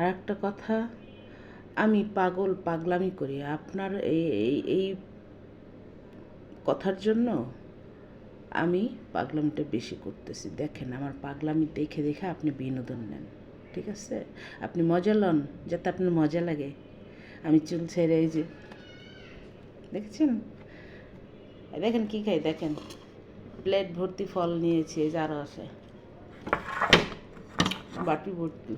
আর একটা কথা, আমি পাগলামি করি আপনার এই কথার জন্য। আমি পাগলামিটা বেশি করতেছি। দেখেন, আমার পাগলামি দেখে দেখে আপনি বিনোদন নেন, ঠিক আছে? আপনি মজা লন, যাতে আপনার মজা লাগে। আমি চুল ছেড়ে এই যে দেখছেন, দেখেন কী খাই, দেখেন প্লেট ভর্তি ফল নিয়েছি, এই যে আরও আছে বাটি ভর্তি।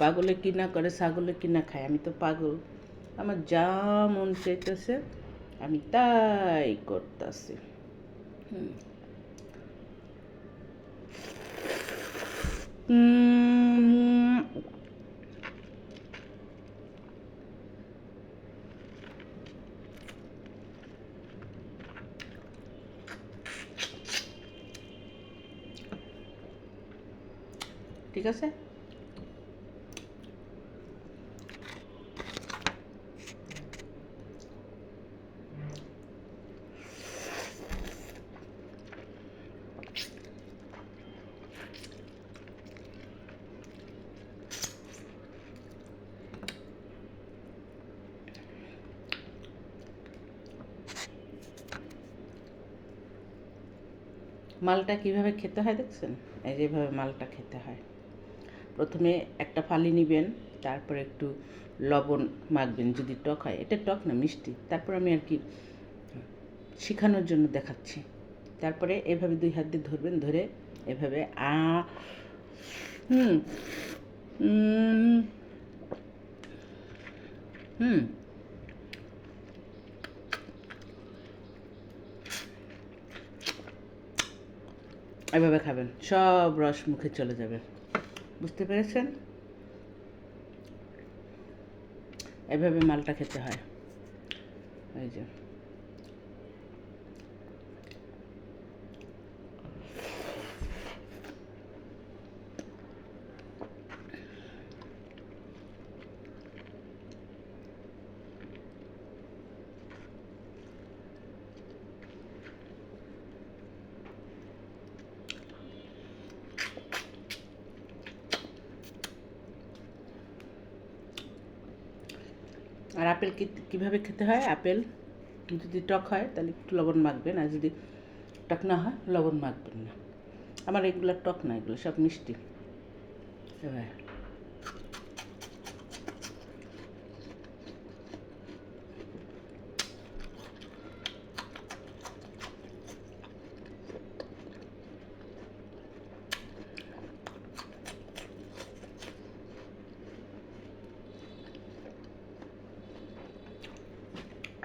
পাগলে কিনা করে ছাগলে কিনা খায়, আমি তো পাগল। আমার যা মন চাইতেছে আমি তাই করতেছি। ঠিক আছে, মালটা কিভাবে খেতে হয় দেখছেন? এই যেভাবে মালটা খেতে হয়। প্রথমে একটা ফালি নেবেন, তারপরে একটু লবণ মাখবেন যদি টক হয়। এটা টক না, মিষ্টি। তারপর আমি আর কি শেখানোর জন্য দেখাচ্ছি। তারপরে এভাবে 2 হাত দিয়ে ধরবেন, ধরে এভাবে হুম হুম এভাবে খাবেন, সব রস মুখে চলে যাবে। বুঝতে পেরেছেন? এভাবে মালটা খেতে হয়। এই যে আর আপেল কীভাবে খেতে হয়? আপেল যদি টক হয় তাহলে একটু লবণ মাখবেন, আর যদি টক না হয় লবণ মাখবেন না। আমার এগুলো টক না, এগুলো সব মিষ্টি। এবার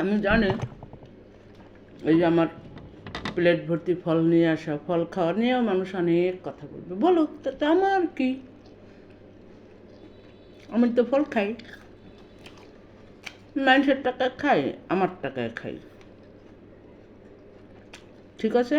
আমি জানি এই যে আমার প্লেট ভর্তি ফল নিয়ে আসা, ফল খাওয়া নিয়েও মানুষ অনেক কথা বলবে, বলুক, তাতে আমার কি? আমি তো ফল খাই, মানুষের টাকা খাই, আমার টাকায় খাই, ঠিক আছে?